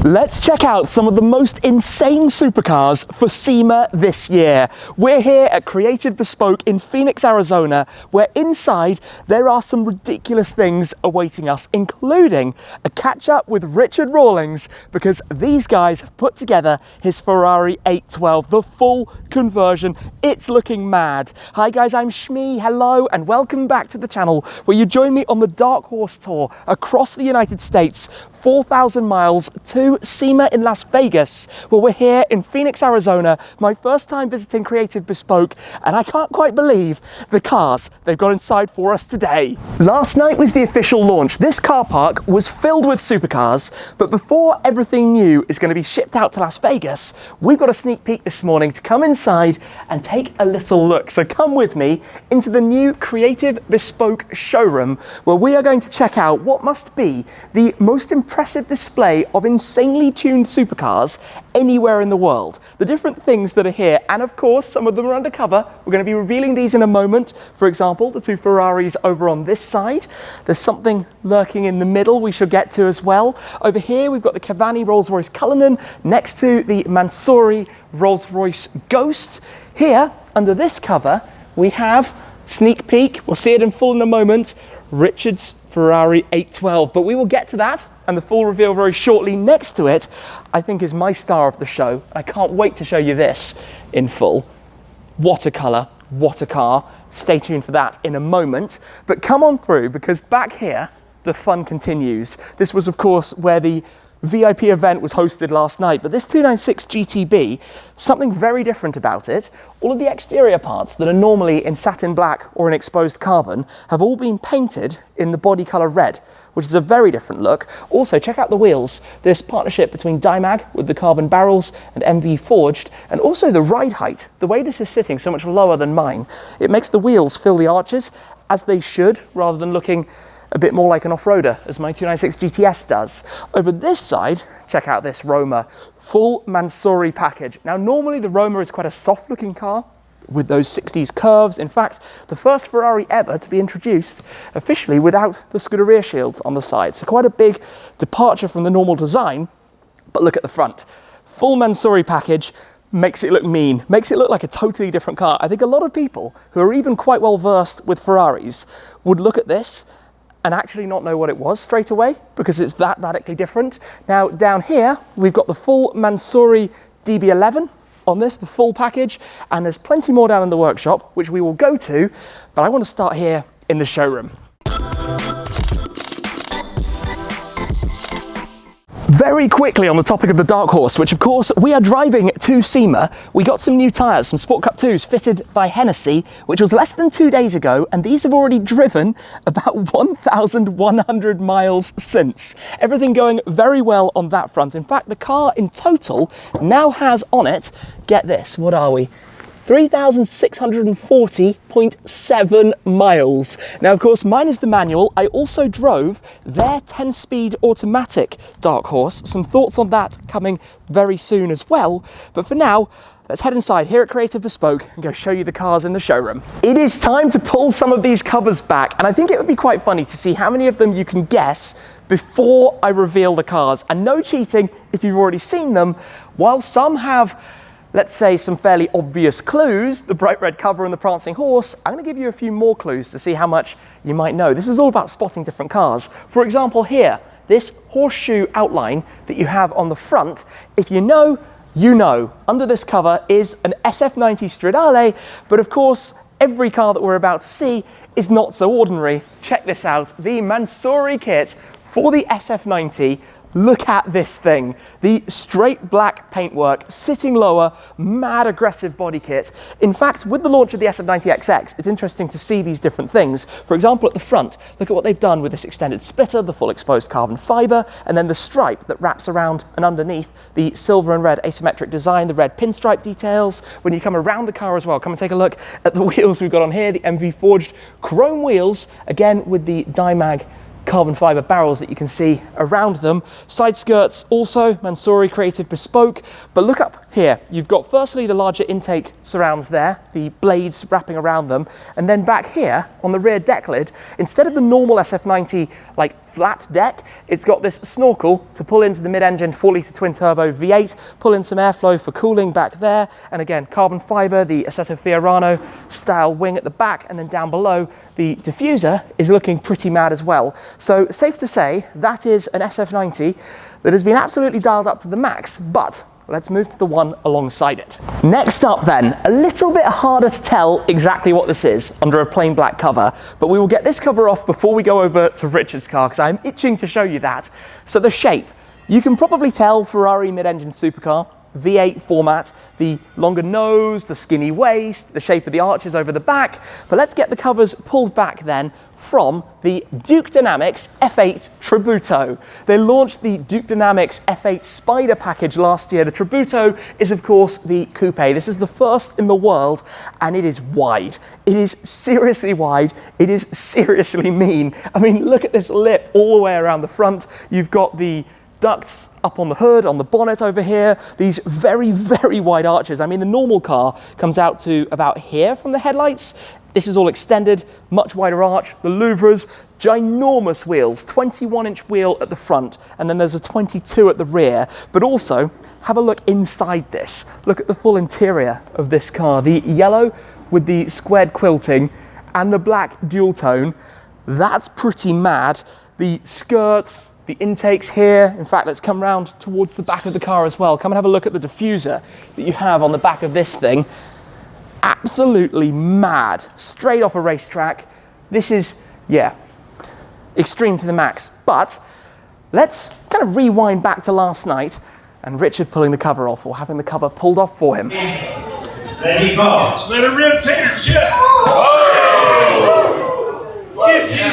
Let's check out some of the most insane supercars for SEMA this year. We're here at Creative Bespoke in Phoenix, Arizona, where inside there are some ridiculous things awaiting us, including a catch up with Richard Rawlings, because these guys have put together his Ferrari 812, the full conversion. It's looking mad. Hi guys, I'm Shmee, hello, and welcome back to the channel where you join me on the Dark Horse tour across the United States, 4,000 miles to SEMA in Las Vegas. Well, we're here in Phoenix, Arizona, my first time visiting Creative Bespoke, and I can't quite believe the cars they've got inside for us today. Last night was the official launch. This car park was filled with supercars, but before everything new is going to be shipped out to Las Vegas, we've got a sneak peek this morning to come inside and take a little look. So come with me into the new Creative Bespoke showroom, where we are going to check out what must be the most impressive display of insanely tuned supercars anywhere in the world. The different things that are here, and of course some of them are undercover. We're going to be revealing these in a moment. For example, the two Ferraris over on this side. There's something lurking in the middle we shall get to as well. Over here we've got the Cavani Rolls-Royce Cullinan next to the Mansory Rolls-Royce Ghost. Here under this cover we have, sneak peek, we'll see it in full in a moment, Richard's Ferrari 812, but we will get to that and the full reveal very shortly. Next to it, I think, is my star of the show. I can't wait to show you this in full. What a colour, what a car. Stay tuned for that in a moment. But come on through, because back here, the fun continues. This was, of course, where the VIP event was hosted last night, but this 296 GTB, something very different about it. All of the exterior parts that are normally in satin black or in exposed carbon have all been painted in the body color red, which is a very different look. Also, check out the wheels. This partnership between Dimag with the carbon barrels and MV Forged, and also the ride height. The way this is sitting so much lower than mine, it makes the wheels fill the arches as they should, rather than looking a bit more like an off-roader, as my 296 GTS does. Over this side, check out this Roma, full Mansory package. Now, normally the Roma is quite a soft-looking car with those 60s curves. In fact, the first Ferrari ever to be introduced officially without the Scuderia shields on the side. So quite a big departure from the normal design. But look at the front. Full Mansory package, makes it look mean, makes it look like a totally different car. I think a lot of people who are even quite well versed with Ferraris would look at this and actually not know what it was straight away, because it's that radically different. Now down here, we've got the full Mansory DB11 on this, the full package, and there's plenty more down in the workshop, which we will go to, but I want to start here in the showroom. Very quickly on the topic of the Dark Horse, which of course we are driving to SEMA, we got some new tyres, some Sport Cup 2s fitted by Hennessy, which was less than 2 days ago, and these have already driven about 1,100 miles since. Everything going very well on that front. In fact, the car in total now has on it, get this, what are we? 3,640.7 miles. Now, of course, mine is the manual. I also drove their 10-speed automatic Dark Horse. Some thoughts on that coming very soon as well. But for now, let's head inside here at Creative Bespoke and go show you the cars in the showroom. It is time to pull some of these covers back, and I think it would be quite funny to see how many of them you can guess before I reveal the cars. And no cheating if you've already seen them. While some have, let's say, some fairly obvious clues, the bright red cover and the prancing horse, I'm going to give you a few more clues to see how much you might know. This is all about spotting different cars. For example, here, this horseshoe outline that you have on the front, if you know, you know. Under this cover is an SF90 Stradale, but of course, every car that we're about to see is not so ordinary. Check this out, the Mansory kit for the SF90. Look at this thing. The straight black paintwork, sitting lower, mad aggressive body kit. In fact, with the launch of the SF90XX, it's interesting to see these different things. For example, at the front, look at what they've done with this extended splitter, the full exposed carbon fiber, and then the stripe that wraps around and underneath the silver and red asymmetric design, the red pinstripe details. When you come around the car as well, come and take a look at the wheels we've got on here, the MV Forged chrome wheels, again with the Dimag carbon fiber barrels that you can see around them. Side skirts also Mansory Creative Bespoke, but look up here. You've got firstly the larger intake surrounds there, the blades wrapping around them, and then back here on the rear deck lid, instead of the normal SF90 like flat deck, it's got this snorkel to pull into the mid-engine 4-litre twin-turbo V8, pull in some airflow for cooling back there, and again, carbon fibre, the Assetto Fiorano style wing at the back, and then down below, the diffuser is looking pretty mad as well. So safe to say, that is an SF90 that has been absolutely dialed up to the max, but let's move to the one alongside it. Next up then, a little bit harder to tell exactly what this is under a plain black cover, but we will get this cover off before we go over to Richard's car, because I'm itching to show you that. So the shape, you can probably tell Ferrari mid-engine supercar, V8 format, the longer nose, the skinny waist, the shape of the arches over the back, but let's get the covers pulled back then from the Duke Dynamics F8 Tributo. They launched the Duke Dynamics F8 Spider package last year. The Tributo is of course the coupe. This is the first in the world and it is wide. It is seriously wide. It is seriously mean. I mean, look at this lip all the way around the front. You've got the ducts up on the hood, on the bonnet over here, these very, very wide arches. I mean, the normal car comes out to about here from the headlights. This is all extended, much wider arch. The louvres, ginormous wheels, 21-inch wheel at the front, and then there's a 22 at the rear. But also, have a look inside this. Look at the full interior of this car. The yellow with the squared quilting and the black dual tone, that's pretty mad. The skirts, the intakes here. In fact, let's come round towards the back of the car as well. Come and have a look at the diffuser that you have on the back of this thing. Absolutely mad, straight off a racetrack. This is, yeah, extreme to the max. But let's kind of rewind back to last night and Richard pulling the cover off, or having the cover pulled off for him. Let me go. Let it rip, tater chip. Oh! Get you.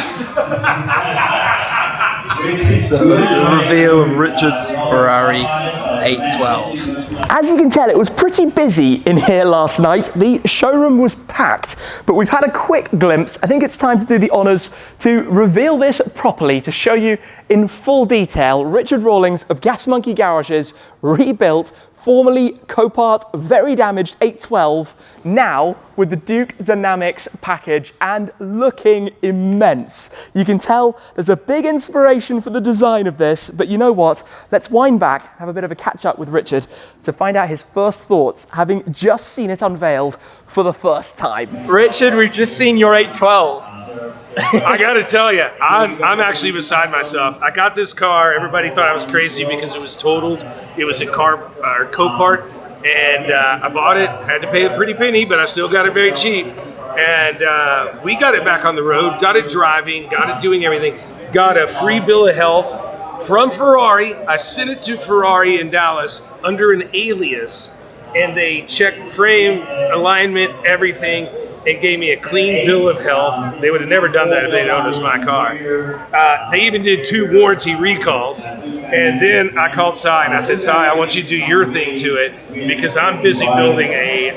So the reveal of Richard's Ferrari 812. As you can tell, it was pretty busy in here last night. The showroom was packed, but we've had a quick glimpse. I think it's time to do the honours to reveal this properly, to show you in full detail Richard Rawlings of Gas Monkey Garage's rebuilt, formerly Copart, very damaged 812, now with the Duke Dynamics package and looking immense. You can tell there's a big inspiration for the design of this, but you know what? Let's wind back, have a bit of a catch up with Richard to find out his first thoughts, having just seen it unveiled for the first time. Richard, we've just seen your 812. I gotta tell you, I'm actually beside myself. I got this car. Everybody thought I was crazy because it was totaled. It was a Copart, and I bought it. Had to pay a pretty penny, but I still got it very cheap. And we got it back on the road. Got it driving. Got it doing everything. Got a free bill of health from Ferrari. I sent it to Ferrari in Dallas under an alias, and they checked frame, alignment, everything, and gave me a clean bill of health. They would have never done that if they'd owned us my car. They even did 2 warranty recalls. And then I called Cy and I said, Cy, I want you to do your thing to it because I'm busy building a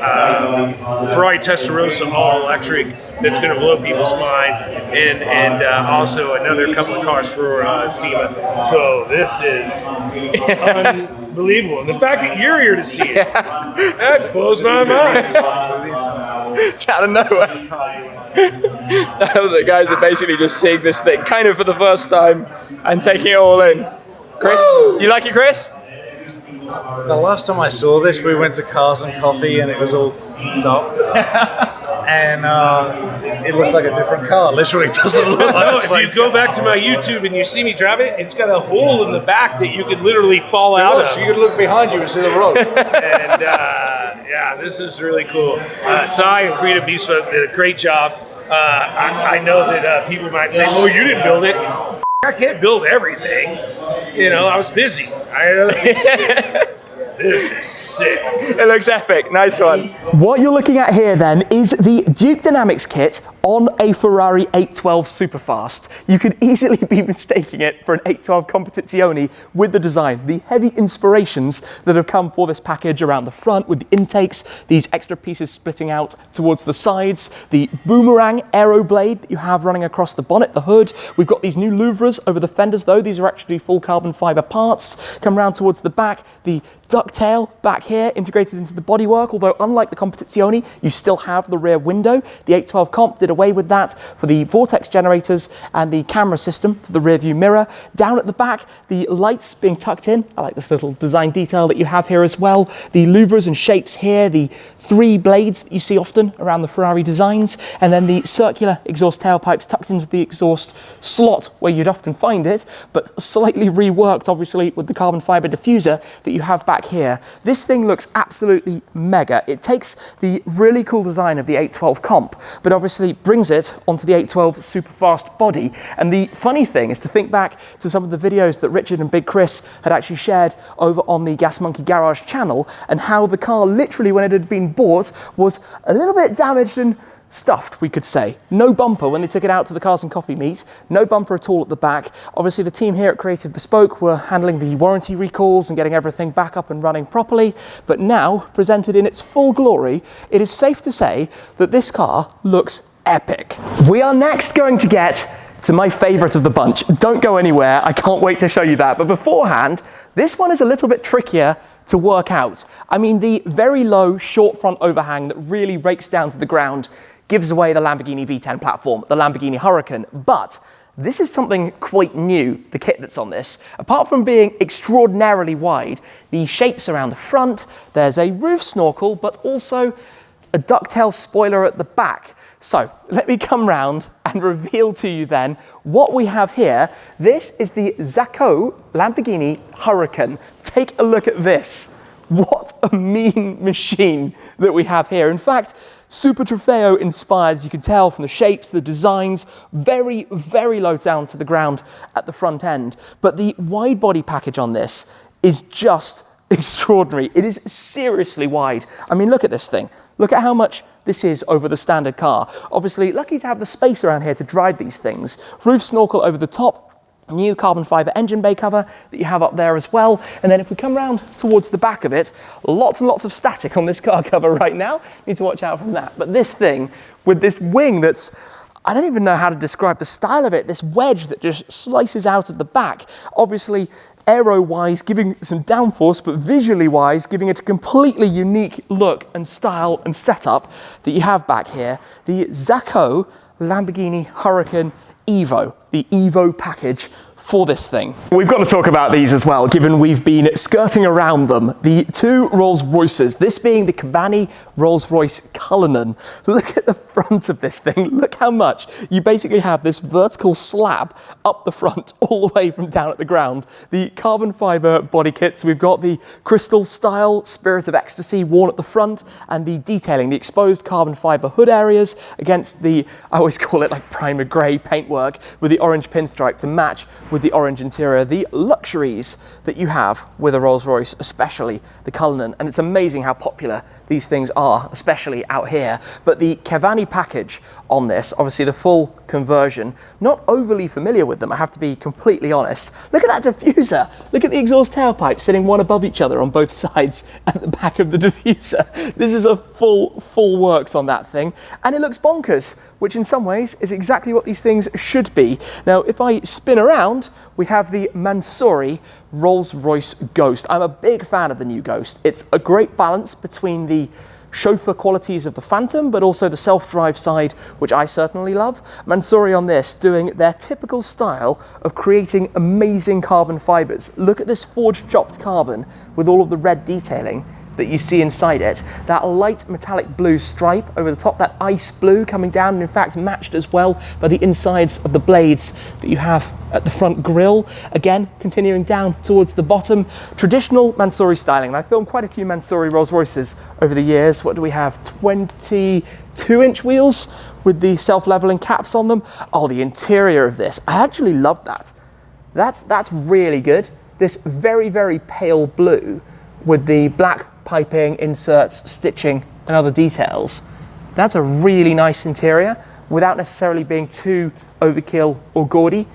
Ferrari Testarossa all-electric that's going to blow people's mind, and also another couple of cars for SEMA. So this is unbelievable. And the fact that you're here to see it, that blows my mind. Out of nowhere. The guys are basically just seeing this thing kind of for the first time and taking it all in. Chris, you like it, Chris? The last time I saw this, we went to Cars and Coffee and it was all dark. And it looks like a different car. Literally doesn't look like If you go back to my YouTube and you see me drive it, it's got a hole in the back that you could literally fall out of. You could look behind you and see the road. And yeah, this is really cool. Cy and Creative Beast did a great job. I know that people might say, "Oh, you didn't build it." I can't build everything. You know, I was busy. I had other things to do. This is sick. It looks epic. Nice one. What you're looking at here then is the Duke Dynamics kit on a Ferrari 812 Superfast. You could easily be mistaking it for an 812 Competizione with the design. The heavy inspirations that have come for this package around the front with the intakes, these extra pieces splitting out towards the sides, the boomerang aero blade that you have running across the bonnet, the hood. We've got these new louvres over the fenders though. These are actually full carbon fiber parts. Come round towards the back, the ducktail back here integrated into the bodywork, although unlike the Competizione, you still have the rear window. The 812 Comp did away with that for the vortex generators and the camera system to the rear view mirror. Down at the back, the lights being tucked in. I like this little design detail that you have here as well. The louvres and shapes here, the 3 blades that you see often around the Ferrari designs, and then the circular exhaust tailpipes tucked into the exhaust slot where you'd often find it, but slightly reworked obviously with the carbon fiber diffuser that you have back here. This thing looks absolutely mega. It takes the really cool design of the 812 Comp, but obviously brings it onto the 812 Superfast body. And the funny thing is to think back to some of the videos that Richard and Big Chris had actually shared over on the Gas Monkey Garage channel, and how the car literally when it had been bought was a little bit damaged and stuffed, we could say. No bumper when they took it out to the Cars and Coffee meet, no bumper at all at the back. Obviously the team here at Creative Bespoke were handling the warranty recalls and getting everything back up and running properly, but now, presented in its full glory, it is safe to say that this car looks epic. We are next going to get to my favourite of the bunch. Don't go anywhere, I can't wait to show you that, but beforehand, this one is a little bit trickier to work out. I mean, the very low short front overhang that really rakes down to the ground gives away the Lamborghini V10 platform, the Lamborghini Huracan, but this is something quite new, the kit that's on this. Apart from being extraordinarily wide, the shapes around the front, there's a roof snorkel, but also a ducktail spoiler at the back. So let me come round and reveal to you then what we have here. This is the Zacco Lamborghini Huracan. Take a look at this. What a mean machine that we have here. In fact, Super Trofeo inspired, as you can tell from the shapes, the designs, very, very low down to the ground at the front end. But the wide body package on this is just extraordinary. It is seriously wide. I mean, look at this thing. Look at how much this is over the standard car. Obviously, lucky to have the space around here to drive these things. Roof snorkel over the top. New carbon fiber engine bay cover that you have up there as well. And then if we come round towards the back of it, lots and lots of static on this car cover right now. Need to watch out from that. But this thing with this wing that's, I don't even know how to describe the style of it, this wedge that just slices out of the back. Obviously, aero-wise, giving some downforce, but visually-wise, giving it a completely unique look and style and setup that you have back here. The Zacco Lamborghini Huracan Evo, the Evo package for this thing. We've got to talk about these as well, given we've been skirting around them. The 2 Rolls-Royces, this being the Cavani Rolls-Royce Cullinan. Look at the front of this thing. Look how much. You basically have this vertical slab up the front, all the way from down at the ground. The carbon fiber body kits, we've got the crystal style Spirit of Ecstasy worn at the front, and the detailing, the exposed carbon fiber hood areas against the, I always call it like primer grey paintwork with the orange pinstripe to match with the orange interior, the luxuries that you have with a Rolls-Royce, especially the Cullinan. And it's amazing how popular these things are, especially out here. But the Cavani package on this, obviously the full conversion, not overly familiar with them, I have to be completely honest. Look at that diffuser. Look at the exhaust tailpipes sitting one above each other on both sides at the back of the diffuser. This is a full works on that thing. And it looks bonkers, which in some ways is exactly what these things should be. Now, if I spin around, we have the Mansory Rolls-Royce Ghost. I'm a big fan of the new Ghost. It's a great balance between the chauffeur qualities of the Phantom, but also the self-drive side, which I certainly love. Mansory on this, doing their typical style of creating amazing carbon fibers. Look at this forged chopped carbon with all of the red detailing that you see inside it. That light metallic blue stripe over the top, that ice blue coming down, and in fact matched as well by the insides of the blades that you have at the front grille. Again, continuing down towards the bottom, traditional Mansory styling. And I filmed quite a few Mansory Rolls-Royces over the years. What do we have? 22-inch wheels with the self-leveling caps on them. Oh, the interior of this, I actually love that. That's really good. This very, very pale blue with the black piping, inserts, stitching, and other details. That's a really nice interior without necessarily being too overkill or gaudy.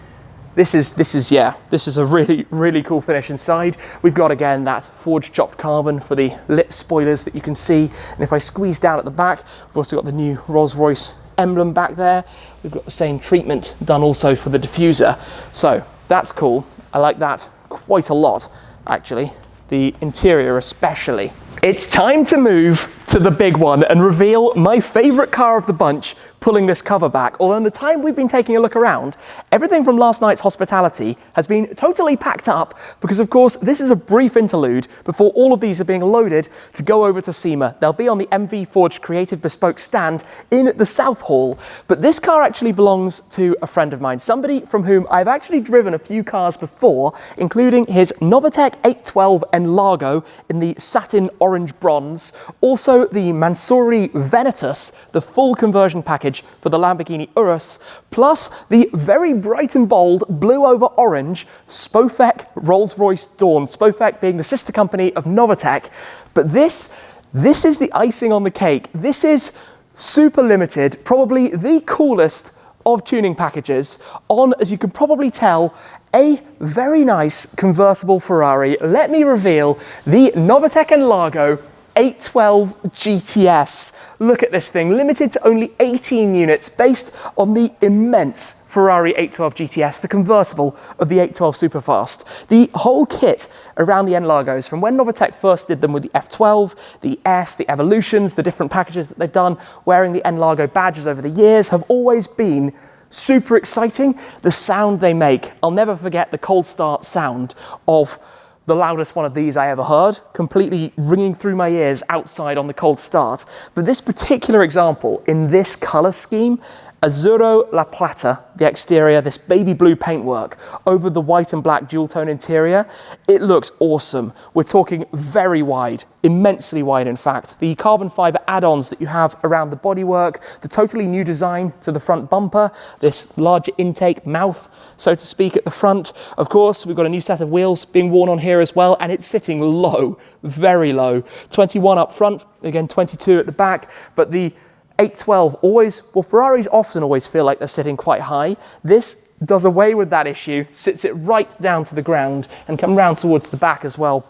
This is a really, really cool finish inside. We've got, again, that forged chopped carbon for the lip spoilers that you can see. And if I squeeze down at the back, we've also got the new Rolls-Royce emblem back there. We've got the same treatment done also for the diffuser. So that's cool. I like that quite a lot, actually. The interior especially. It's time to move to the big one and reveal my favorite car of the bunch, pulling this cover back. Although in the time we've been taking a look around, everything from last night's hospitality has been totally packed up because, of course, this is a brief interlude before all of these are being loaded to go over to SEMA. They'll be on the MV Forged Creative Bespoke stand in the South Hall. But this car actually belongs to a friend of mine, somebody from whom I've actually driven a few cars before, including his Novitec 812 Enlargo in the satin orange bronze, also the Mansouri Venetus, the full conversion package for the Lamborghini Urus, plus the very bright and bold blue over orange Spofec Rolls-Royce Dawn, Spofec being the sister company of Novitec. But this is the icing on the cake. This is super limited, probably the coolest of tuning packages on, as you can probably tell, a very nice convertible Ferrari. Let me reveal the Novitec Enlargo 812 GTS. Look at this thing, limited to only 18 units, based on the immense Ferrari 812 GTS, the convertible of the 812 Superfast. The whole kit around the Enlargos, from when Novitec first did them with the F12, the S, the Evolutions, the different packages that they've done, wearing the Enlargo badges over the years, have always been super exciting. The sound they make, I'll never forget the cold start sound of the loudest one of these I ever heard, completely ringing through my ears outside on the cold start. But this particular example, in this color scheme, Azzurro La Plata, the exterior, this baby blue paintwork over the white and black dual tone interior, it looks awesome. We're talking very wide, immensely wide in fact. The carbon fiber add-ons that you have around the bodywork, the totally new design to the front bumper, this larger intake mouth, so to speak, at the front. Of course, we've got a new set of wheels being worn on here as well, and it's sitting low, very low. 21 up front, again 22 at the back, but the 812 always, well, Ferraris often always feel like they're sitting quite high. This does away with that issue, sits it right down to the ground and come round towards the back as well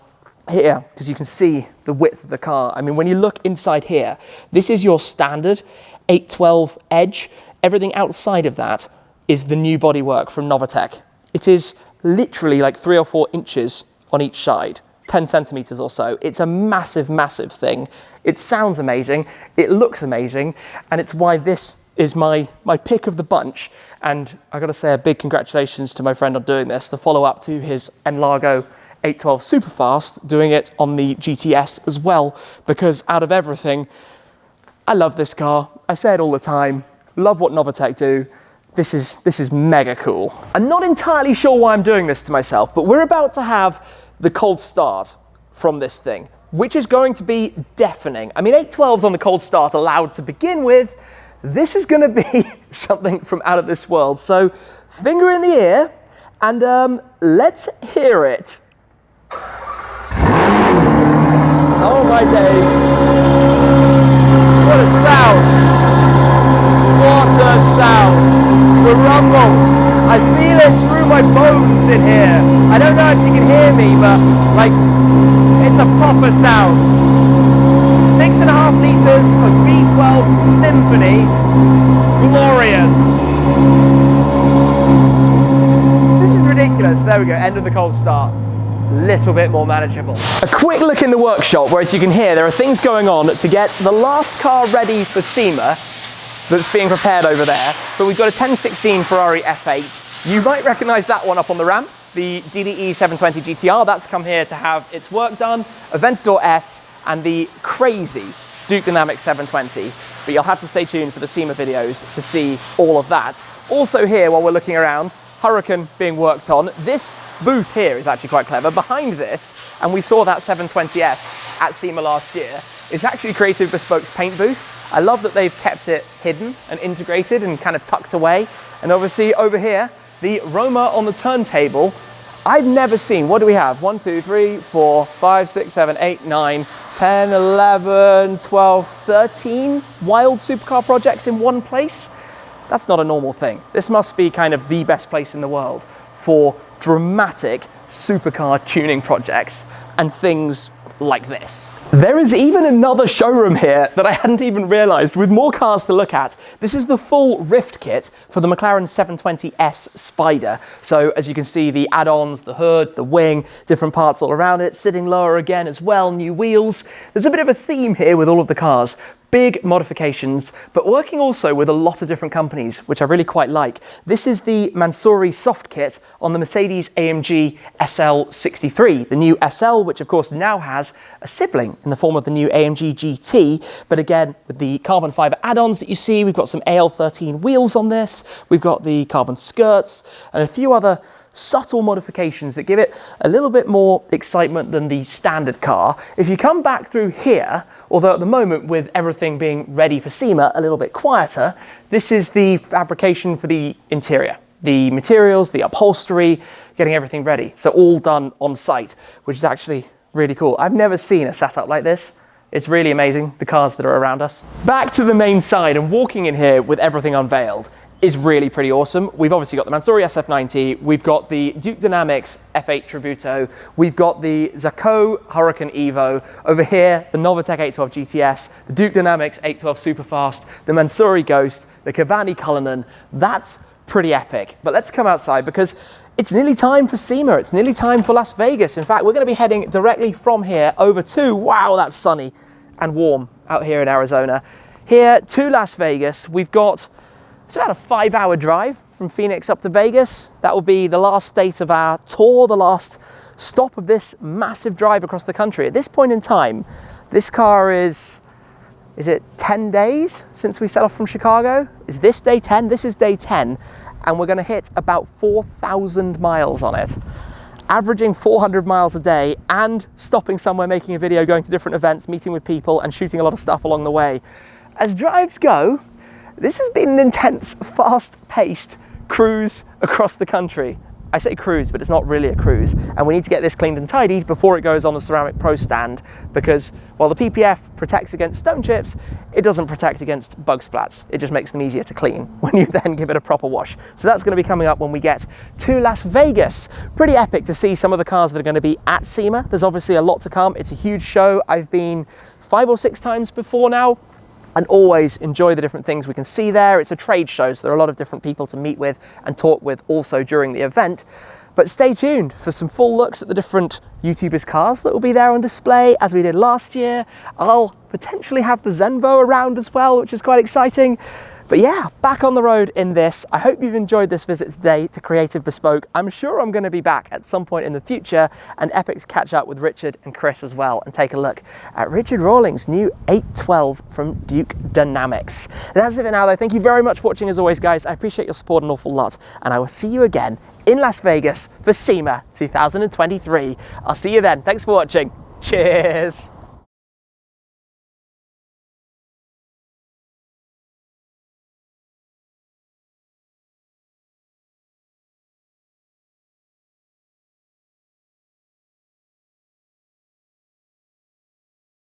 here, because you can see the width of the car. I mean, when you look inside here, this is your standard 812 Edge. Everything outside of that is the new bodywork from Novitec. It is literally like 3 or 4 inches on each side. 10 centimeters or so. It's a massive, massive thing. It sounds amazing, it looks amazing, and it's why this is my pick of the bunch. And I gotta say a big congratulations to my friend on doing this, the follow-up to his Enlargo 812 Superfast, doing it on the GTS as well, because out of everything, I love this car. I say it all the time, love what Novitec do. This is mega cool. I'm not entirely sure why I'm doing this to myself, but we're about to have the cold start from this thing, which is going to be deafening. I mean, 812's on the cold start allowed to begin with. This is going to be something from out of this world. So finger in the ear and let's hear it. Oh my days. What a sound. What a sound. The rumble. I feel it through my bones in here. I don't know if you can hear me, but like, it's a proper sound. 6.5 litres of V12 Symphony. Glorious. This is ridiculous. There we go, end of the cold start. Little bit more manageable. A quick look in the workshop, where as you can hear, there are things going on to get the last car ready for SEMA that's being prepared over there. But we've got a 1016 Ferrari F8. You might recognize that one up on the ramp, the DDE 720 GTR. That's come here to have its work done. Aventador S and the crazy Duke Dynamics 720. But you'll have to stay tuned for the SEMA videos to see all of that. Also here, while we're looking around, Huracan being worked on. This booth here is actually quite clever. Behind this, and we saw that 720S at SEMA last year, is actually Creative Bespoke's paint booth. I love that they've kept it hidden and integrated and kind of tucked away. And obviously over here, the Roma on the turntable. I've never seen, what do we have? 1, 2, 3, 4, 5, 6, 7, 8, 9, 10, 11, 12, 13 wild supercar projects in one place. That's not a normal thing. This must be kind of the best place in the world for dramatic supercar tuning projects and things like this. There is even another showroom here that I hadn't even realized, with more cars to look at. This is the full Rift kit for the McLaren 720S Spider. So as you can see, the add-ons, the hood, the wing, different parts all around it, sitting lower again as well, new wheels. There's a bit of a theme here with all of the cars. Big modifications, but working also with a lot of different companies, which I really quite like. This is the Mansouri soft kit on the Mercedes-AMG SL63, the new SL, which of course now has a sibling in the form of the new AMG GT, but again, with the carbon fiber add-ons that you see, we've got some AL13 wheels on this, we've got the carbon skirts, and a few other subtle modifications that give it a little bit more excitement than the standard car. If you come back through here, although at the moment with everything being ready for SEMA a little bit quieter, this is the fabrication for the interior. The materials, the upholstery, getting everything ready. So all done on site, which is actually really cool. I've never seen a setup like this. It's really amazing, the cars that are around us. Back to the main side, and walking in here with everything unveiled is really pretty awesome. We've obviously got the Mansouri SF90, we've got the Duke Dynamics F8 Tributo, we've got the Zaco Hurricane Evo, over here the Novatec 812 GTS, the Duke Dynamics 812 Superfast, the Mansouri Ghost, the Cavani Cullinan. That's pretty epic. But let's come outside because it's nearly time for SEMA, it's nearly time for Las Vegas. In fact, we're going to be heading directly from here over to, wow, that's sunny and warm out here in Arizona. Here to Las Vegas, we've got, it's about a 5-hour drive from Phoenix up to Vegas. That will be the last state of our tour, the last stop of this massive drive across the country. At this point in time, this car is it 10 days since we set off from Chicago? Is this day 10? This is day 10, and we're gonna hit about 4,000 miles on it. Averaging 400 miles a day and stopping somewhere, making a video, going to different events, meeting with people and shooting a lot of stuff along the way. As drives go, this has been an intense, fast-paced cruise across the country. I say cruise, but it's not really a cruise. And we need to get this cleaned and tidied before it goes on the Ceramic Pro stand, because while the PPF protects against stone chips, it doesn't protect against bug splats. It just makes them easier to clean when you then give it a proper wash. So that's gonna be coming up when we get to Las Vegas. Pretty epic to see some of the cars that are gonna be at SEMA. There's obviously a lot to come. It's a huge show. I've been 5 or 6 times before now, and always enjoy the different things we can see there. It's a trade show, so there are a lot of different people to meet with and talk with also during the event. But stay tuned for some full looks at the different YouTubers' cars that will be there on display, as we did last year. I'll potentially have the Zenvo around as well, which is quite exciting. But yeah, back on the road in this. I hope you've enjoyed this visit today to Creative Bespoke. I'm sure I'm going to be back at some point in the future, and epic to catch up with Richard and Chris as well and take a look at Richard Rawlings' new 812 from Duke Dynamics. That's it for now though. Thank you very much for watching as always, guys. I appreciate your support an awful lot, and I will see you again in Las Vegas for SEMA 2023. I'll see you then. Thanks for watching. Cheers.